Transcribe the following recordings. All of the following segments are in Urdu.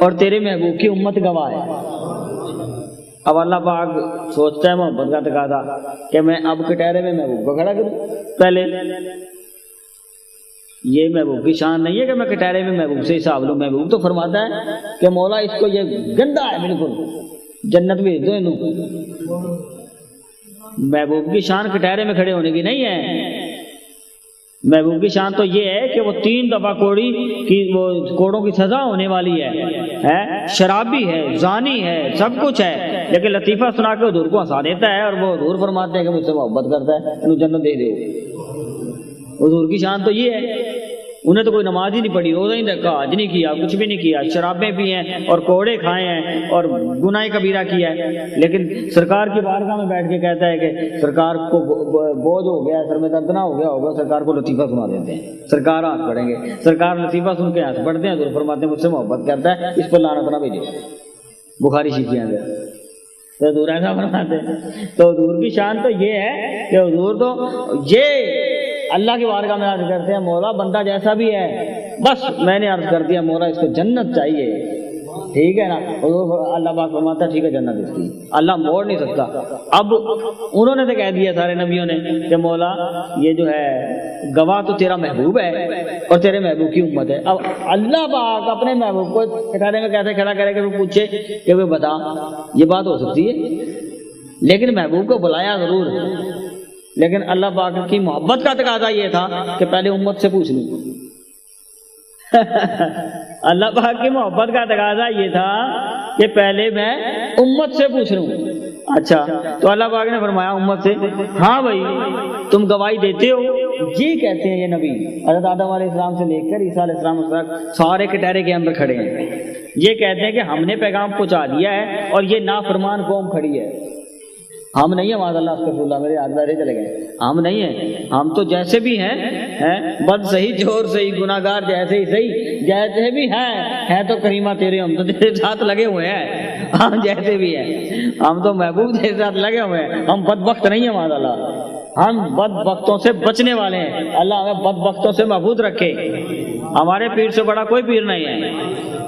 اور تیرے محبوب کی امت گواہ ہے۔ اب اللہ پاک سوچتا ہے محبت کا تقاضا کہ میں اب کٹہرے میں محبوب کو کھڑا کروں۔ پہلے یہ محبوب کی شان نہیں ہے کہ میں کٹہرے میں محبوب سے حساب لوں۔ محبوب تو فرماتا ہے کہ مولا اس کو یہ گندا ہے بالکل، جنت بھیج دو انہوں۔ محبوب کی شان کٹہرے میں کھڑے ہونے کی نہیں ہے۔ محبوب کی شان تو یہ ہے کہ وہ 3 دفعہ کوڑوں کی سزا ہونے والی ہے، شرابی ہے، زانی ہے، سب کچھ ہے، لیکن لطیفہ سنا کے حضور کو ہنسا دیتا ہے اور وہ حضور فرماتے ہیں کہ مجھ سے محبت کرتا ہے، انہوں جنت دے دو۔ حضور کی شان تو یہ ہے۔ انہیں تو کوئی نماز ہی نہیں پڑھی، روزہ ہی نہیں رکھا، حج نہیں کیا، کچھ بھی نہیں کیا، شرابیں پی ہیں اور کوڑے کھائے ہیں اور گناہ کبیرہ کیا ہے، لیکن سرکار کی بارگاہ میں بیٹھ کے کہتا ہے کہ سرکار کو بوجھ ہو گیا، سر میں درد نہ ہو گیا ہوگا، سرکار کو لطیفہ سنا دیتے ہیں، سرکار ہاتھ پڑھیں گے، سرکار لطیفہ سن کے ہاتھ پڑھتے ہیں، حضور فرماتے ہیں مجھ سے محبت کرتا ہے، اس پر لعنت نہ بھیجو۔ بخاری شریف کے اندر تو حضور ایسا فرماتے ہیں۔ تو حضور کی شان تو یہ ہے کہ حضور تو یہ اللہ کی بارگاہ میں عرض کرتے ہیں مولا بندہ جیسا بھی ہے، بس میں نے عرض کر دیا مولا اس کو جنت چاہیے، ٹھیک ہے نا؟ حضور اللہ پاک فرماتا ہے ٹھیک ہے جنت اس کی، اللہ موڑ نہیں سکتا۔ اب انہوں نے تو کہہ دیا سارے نبیوں نے کہ مولا یہ جو ہے گواہ تو تیرا محبوب ہے اور تیرے محبوب کی امت ہے۔ اب اللہ پاک اپنے محبوب کو کٹہرے میں کیسے کھڑا کرے کہ وہ پوچھے کہ وہ بتا، یہ بات ہو سکتی ہے؟ لیکن محبوب کو بلایا ضرور، لیکن اللہ پاک کی محبت کا تقاضا یہ تھا کہ پہلے امت سے پوچھ لوں۔ اللہ پاک کی محبت کا تقاضا یہ تھا کہ پہلے میں امت سے پوچھ لوں۔ اچھا تو اللہ پاک نے فرمایا امت سے، ہاں بھائی تم گواہی دیتے ہو؟ یہ کہتے ہیں یہ نبی حضرت آدم علیہ السلام سے لے کر عیسیٰ علیہ السلام تک سارے کٹہرے کے اندر کھڑے ہیں، یہ کہتے ہیں کہ ہم نے پیغام پہنچا دیا ہے اور یہ نافرمان قوم کھڑی ہے۔ ہم نہیں ہیں معاذ اللہ استغفر اللہ، میرے ہاتھ بیٹھے چلے گئے، ہم نہیں ہیں، ہم تو جیسے بھی ہیں بد صحیح جور صحیح گناہ گار جیسے ہی صحیح جیسے بھی ہیں تو کریمہ تیرے، ہم تو تیرے ساتھ لگے ہوئے ہیں، ہم جیسے بھی ہیں، ہم تو محبوب تیرے ساتھ لگے ہوئے ہیں، ہم بدبخت نہیں ہیں معاذ اللہ، ہم بدبختوں سے بچنے والے ہیں، اللہ ہمیں بدبختوں سے محفوظ رکھے۔ ہمارے پیر سے بڑا کوئی پیر نہیں ہے،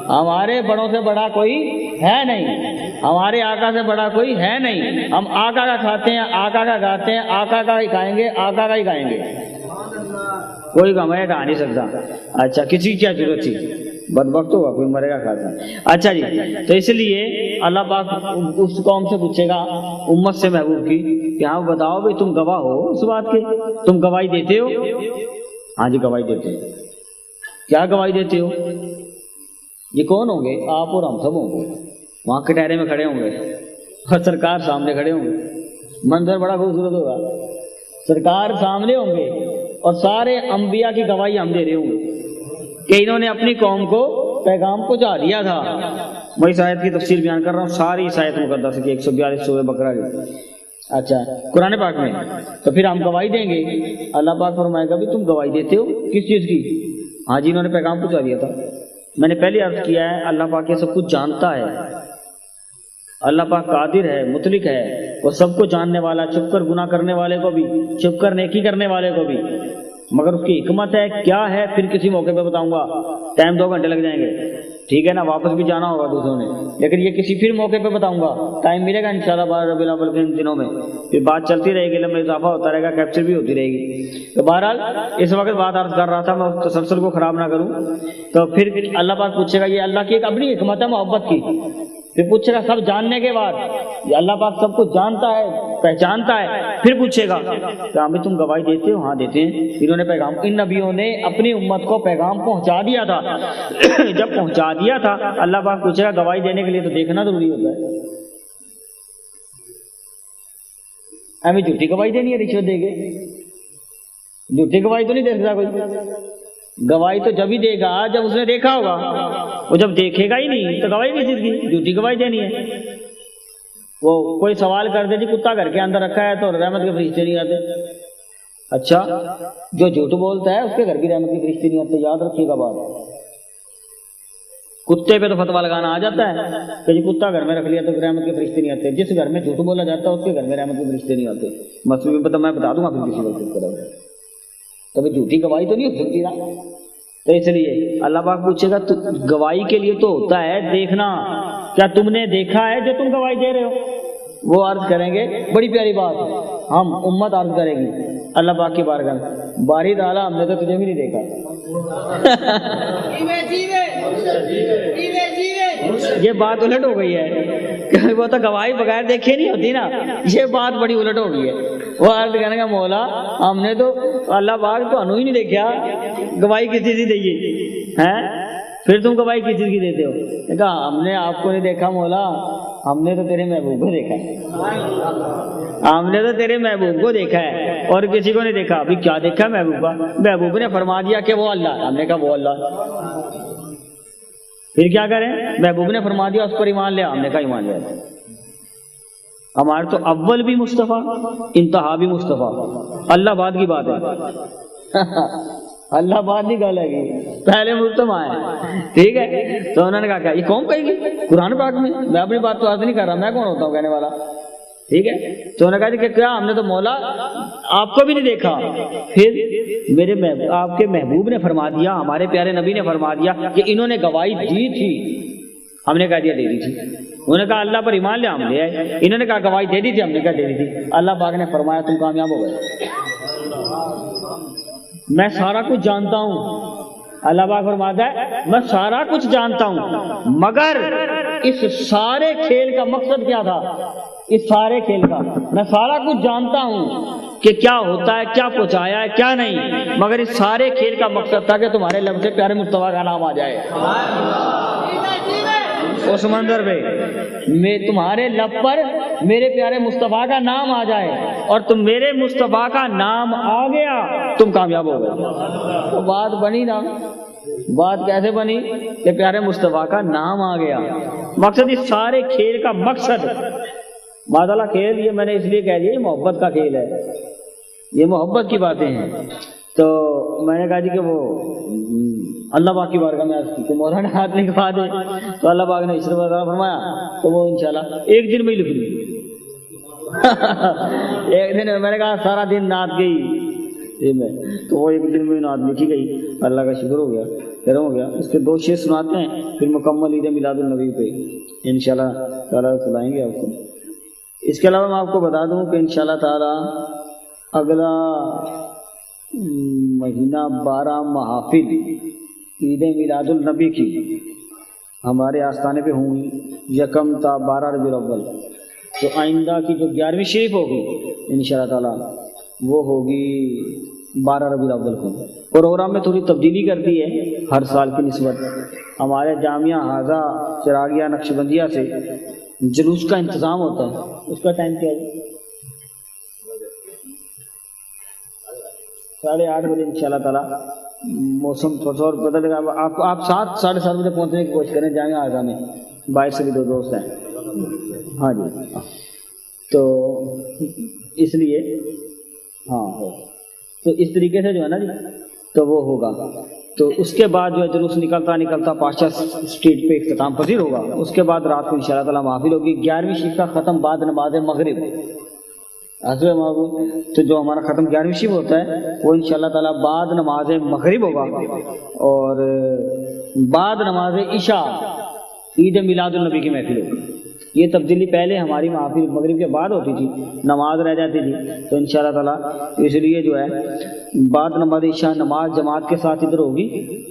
ہمارے بڑوں سے بڑا کوئی ہے نہیں، ہمارے آقا سے بڑا کوئی ہے نہیں، ہم آقا کا کھاتے ہیں، آقا کا گاتے ہیں، آقا کا ہی کھائیں گے، آقا کا ہی گائیں گے، کوئی ہمیں ڈھا نہیں سکتا۔ اچھا کسی کی کیا ضرورت تھی، بدبخت ہوگا کوئی مرے گا کھاتا۔ اچھا جی، تو اس لیے اللہ پاک اس قوم سے پوچھے گا امت سے محبوب کی کہ ہاں بتاؤ بھائی تم گواہ ہو اس بات کے، تم گواہی دیتے ہو؟ ہاں جی گواہی دیتے ہو۔ کیا گواہی دیتے ہو؟ یہ کون ہوں گے؟ آپ اور ہم سب ہوں گے، وہاں کٹہرے میں کھڑے ہوں گے اور سرکار سامنے کھڑے ہوں گے، منظر بڑا خوبصورت ہوگا، سرکار سامنے ہوں گے اور سارے انبیاء کی گواہی ہم دے رہے ہوں گے کہ انہوں نے اپنی قوم کو پیغام پہنچا دیا تھا۔ میں اس آیت کی تفسیر بیان کر رہا ہوں، ساری اس آیت مقدس کی 142 سورہ بقرہ کی۔ اچھا قرآن پاک میں تو پھر ہم گواہی دیں گے، اللہ پاک فرمائے گا بھی تم گواہی دیتے ہو کس چیز کی؟ ہاں جی انہوں نے پیغام پہنچا دیا تھا۔ میں نے پہلے عرض کیا ہے اللہ پاک یہ سب کچھ جانتا ہے، اللہ پاک قادر ہے، مطلق ہے، وہ سب کو جاننے والا، چھپ کر گناہ کرنے والے کو بھی، چھپ کر نیکی کرنے والے کو بھی، مگر اس کی حکمت ہے کیا ہے پھر کسی موقع پہ بتاؤں گا، ٹائم 2 گھنٹے لگ جائیں گے، ٹھیک ہے نا، واپس بھی جانا ہوگا دوسروں نے، لیکن یہ کسی پھر موقع پہ بتاؤں گا، ٹائم ملے گا انشاءاللہ 12 ربیع الاول کے ان دنوں میں، پھر بات چلتی رہے گی، علم میں اضافہ ہوتا رہے گا، کیپچر بھی ہوتی رہے گی۔ تو بہرحال اس وقت بات عرض کر رہا تھا، میں تسلسل کو خراب نہ کروں، تو پھر اللہ پاک پوچھے گا، یہ اللہ کی ایک اپنی حکمت ہے محبت کی، پھر پوچھے گا سب جاننے کے بعد، یہ اللہ پاک سب کچھ جانتا ہے پہچانتا ہے، پھر پوچھے گا کہ ہمیں تم گواہی دیتے ہو؟ ہاں دیتے ہیں۔ انہوں نے پیغام، ان نبیوں نے اپنی امت کو پیغام پہنچا دیا تھا، جب پہنچا دیا تھا اللہ پاک پوچھے گا گواہی دینے کے لیے تو دیکھنا ضروری ہوتا ہے، ہمیں جھوٹی گواہی دینی ہے رشوت دے کے؟ جھوٹی گواہی تو نہیں دے سکتا کوئی، گواہی تو جب ہی دے گا جب اس نے دیکھا ہوگا، وہ جب دیکھے گا ہی نہیں تو گواہی کس چیز کی؟ جھوٹی گواہی دینی ہے۔ وہ کوئی سوال کر دے جی کتا گھر کے اندر رکھا ہے تو رحمت کے فرشتے نہیں آتے، اچھا جو جھوٹ بولتا ہے اس کے گھر کی رحمت کے فرشتے نہیں آتے، یاد رکھیے گا بات۔ کتے پہ تو فتوا لگانا آ جاتا ہے کہ جی کتا گھر میں رکھ لیا تو رحمت کے فرشتے نہیں آتے، جس گھر میں جھوٹ بولا جاتا ہے اس کے گھر میں رحمت کے فرشتے نہیں آتے، مسئلہ میں بتا دوں گا پھر کسی وقت کرو، کبھی جھوٹی گواہی تو نہیں ہو سکتی نا، تو اس لیے اللہ پاک پوچھے گا تو گواہی کے لیے تو ہوتا ہے دیکھنا، کیا تم نے دیکھا ہے جو تم گواہی دے رہے ہو؟ وہ عرض کریں گے بڑی پیاری بات، ہم امت عرض کرے گی اللہ پاک کی بارگاہ میں، باری تعالیٰ ہم نے تو تجھے بھی نہیں دیکھا۔ یہ بات الٹ ہو گئی ہے، وہ تو گواہی بغیر دیکھے نہیں ہوتی نا، یہ بات بڑی الٹ ہو گئی ہے۔ وہ عرض کریں گے مولا ہم نے تو اللہ پاک تو انو ہی نہیں دیکھا، گواہی کس چیز کی دئیے ہیں؟ پھر تم گواہی کس چیز کی دیتے ہو؟ کہا ہم نے آپ کو نہیں دیکھا مولا، ہم نے تو تیرے محبوب کو دیکھا ہے، ہم نے تو تیرے محبوب کو دیکھا ہے اور کسی کو نہیں دیکھا۔ ابھی کیا دیکھا محبوب کا؟ محبوب نے فرما دیا کہ وہ اللہ، ہم نے کہا وہ اللہ، پھر کیا کریں؟ محبوب نے فرما دیا اس پر ایمان لیا، ہم نے کہا ایمان لیا۔ ہمارے تو اول بھی مصطفیٰ انتہا بھی مصطفیٰ، اللہ بعد کی بات ہے، اللہ بعد نہیں گل ہے، پہلے مصطفیٰ ہے، ٹھیک ہے؟ تو انہوں نے کہا کیا یہ قوم کہے گی قرآن پاک میں؟ میں اپنی بات تو آج نہیں کر رہا، میں کون ہوتا ہوں کہنے والا، ٹھیک ہے؟ تو انہوں نے کہا کہ کیا ہم نے تو مولا آپ کو بھی نہیں دیکھا، پھر میرے آپ کے محبوب نے فرما دیا، ہمارے پیارے نبی نے فرما دیا کہ انہوں نے گواہی دی تھی، ہم نے کہا دیا دے دی تھی۔ انہوں نے کہا اللہ پر ایمان لیا، ہم لے آئے۔ انہوں نے کہا گواہی دے دی تھی، ہم نے کہا دے دی تھی۔ اللہ پاک نے فرمایا تم کامیاب ہو گئے، میں سارا کچھ جانتا ہوں۔ اللہ پاک فرماتا ہے میں سارا کچھ جانتا ہوں، مگر اس سارے کھیل کا مقصد کیا تھا؟ اس سارے کھیل کا میں سارا کچھ جانتا ہوں کہ کیا ہوتا ہے، کیا پہنچایا ہے، کیا نہیں، مگر اس سارے کھیل کا مقصد تھا کہ تمہارے لب سے پیارے مصطفیٰ کا نام آ جائے اس منظر پہ، میں تمہارے لب پر میرے پیارے مصطفیٰ کا نام آ جائے، اور تم میرے مصطفیٰ کا نام آ گیا تم کامیاب ہو گئے۔ تو بات بنی نا، بات کیسے بنی کہ پیارے مصطفیٰ کا نام آ گیا، مقصد اس سارے کھیل کا مقصد مادلہ کھیل، یہ میں نے اس لیے کہہ دیا یہ محبت کا کھیل ہے، یہ محبت کی باتیں ہیں۔ تو میں نے کہا جی کہ وہ اللہ پاک کی بارگاہ میں عرض کی کہ مولانا ہاتھ لکھوا دے، تو اللہ پاک نے اشرف وغیرہ فرمایا تو وہ انشاءاللہ ایک دن میں ہی لکھ لی ایک دن میں نے کہا سارا دن نعت گئی میں، تو وہ ایک دن میں نعت لکھی گئی، اللہ کا شکر ہو گیا، کرم ہو گیا۔ اس کے 2 شعر سناتے ہیں، پھر مکمل عید میلاد النبی پہ انشاءاللہ تعالیٰ سنائیں گے آپ کو۔ اس کے علاوہ میں آپ کو بتا دوں کہ انشاءاللہ تعالیٰ اگلا مہینہ 12 محافل عید میلاد النبی کی ہمارے آستانے پہ ہوں گی، 1 تا 12 ربیع الاول۔ تو آئندہ کی جو 11ویں شریف ہوگی انشاءاللہ تعالیٰ وہ ہوگی 12 ربیع الاول کو۔ پروگرام میں تھوڑی تبدیلی کر دی ہے ہر سال کی نسبت، ہمارے جامعہ حاضہ چراغیہ نقشبندیہ سے جلوس کا انتظام ہوتا ہے، اس کا ٹائم کیا ہے؟ 8:30 بجے انشاءاللہ تعالیٰ، موسم تھوڑا اور بدل گا، آپ 7 ساڑھے 7 بجے پہنچنے کی کوشش کریں جامعہ اعظم میں، 22 سے بھی 2 دوست ہیں، ہاں جی، تو اس لیے ہاں تو اس طریقے سے جو ہے نا جی تو وہ ہوگا۔ تو اس کے بعد جو ہے جلوس نکلتا پاشا اسٹریٹ پہ اختتام پذیر ہوگا، اس کے بعد رات کو انشاءاللہ تعالیٰ محافل ہوگی، 11ویں شریف کا ختم بعد نماز مغرب، تو جو ہمارا ختم 11ویں شب ہوتا ہے وہ انشاءاللہ تعالیٰ بعد نماز مغرب ہوگا، اور بعد نماز عشاء عید میلاد النبی کی محفل ہوگی۔ یہ تبدیلی پہلے ہماری محافل مغرب کے بعد ہوتی تھی، نماز رہ جاتی تھی، تو انشاءاللہ تعالیٰ اس لیے جو ہے بعد نماز عشاء نماز جماعت کے ساتھ ادھر ہوگی،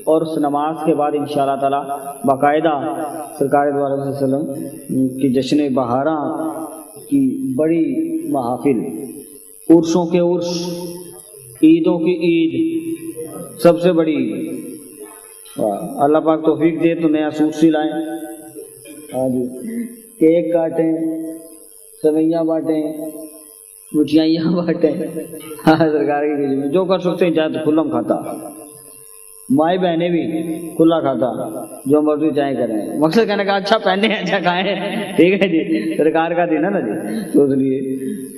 اور اس نماز کے بعد انشاءاللہ تعالیٰ باقاعدہ سرکار دو علیہ وسلم کی جشن بہاراں کی بڑی محافل، عرسوں کے عرس، عیدوں کی عید، سب سے بڑی عید۔ اللہ پاک توفیق دے تو نیا سوٹ سلائیں، ہاں جی، کیک کاٹیں، سوئیاں بانٹیں، مٹھائیاں بانٹیں، ہاں سرکار کی خوشی میں جو کر سکتے ہیں، چاہے تو کھلم کھاتا، مائی بہنیں بھی کھلا کھاتا، جو مرضی چاہے کریں، مقصد کہنے کا اچھا پہنے اچھا کھائیں، ٹھیک ہے جی، سرکار کا دن ہے نا جی، تو اس لیے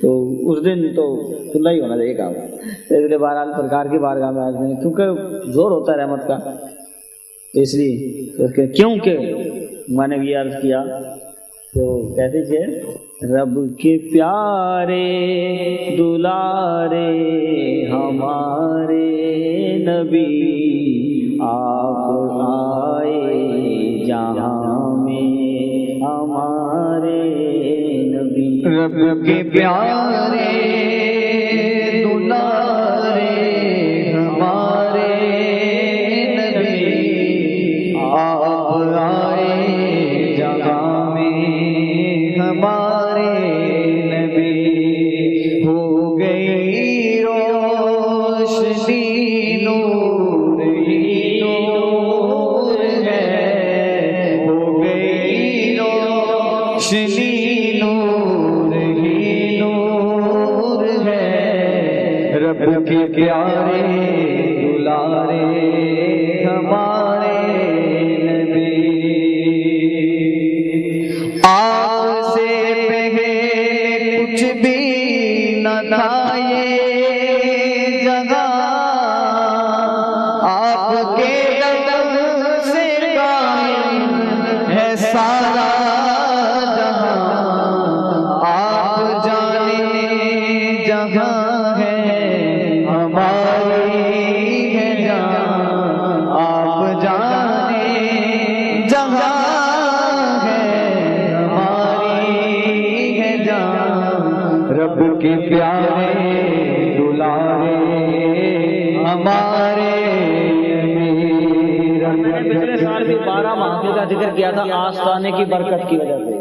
تو اس دن تو کھلا ہی ہونا چاہیے کام، اس لیے بہرحال سرکار کی بارگاہ میں آج میں کیونکہ زور ہوتا ہے رحمت کا، اس لیے کیونکہ میں نے یہ عرض کیا تو کہتے تھے رب کے پیارے دلارے ہمارے نبی آپ آئے جہاں میں ہمارے نبی، رب کے پیارے دلارے ہمارے نبی، آپ آئے جہاں میں ہمارے نبی، ہو گئی روشنی نور ہی نور ہے، ہو گئی روشنی نور ہی نور ہے، رب کے پیارے دلارے ہمارے نبی، آپ سے پہلے کچھ بھی نہ تھا یہ جگہ، آپ کے قدم سے قائم ہے سارا جہاں، آپ جانے جہاں ہے ہماری ہے جان، آپ جانے جہاں ہے ہماری ہے جان، رب کے پیارے دلارے ہمارے امیر۔ میں نے پچھلے سال بھی 12 محفل کا ذکر کیا تھا آستانے کی برکت کی وجہ سے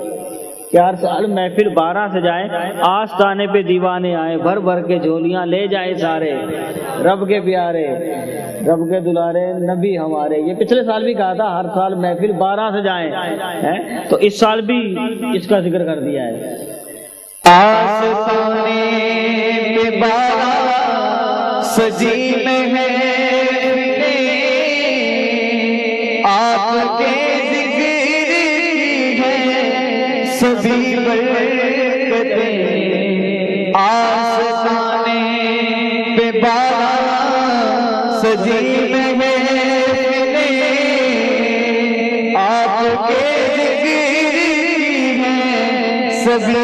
کہ ہر سال محفل 12 سے جائیں، آستانے پہ دیوانے آئے، بھر بھر کے جھولیاں لے جائے سارے، رب کے پیارے رب کے دلارے نبی ہمارے۔ یہ پچھلے سال بھی کہا تھا ہر سال محفل 12 سے جائیں، تو اس سال بھی اس کا ذکر کر دیا ہے۔ آستانے پہ 12 سجی میں ہے آپ کے ذکر کی ہے سبھی برکتیں، آستانے پہ 12 سجی میں ہے آپ کے ذکر کی ہے سبھی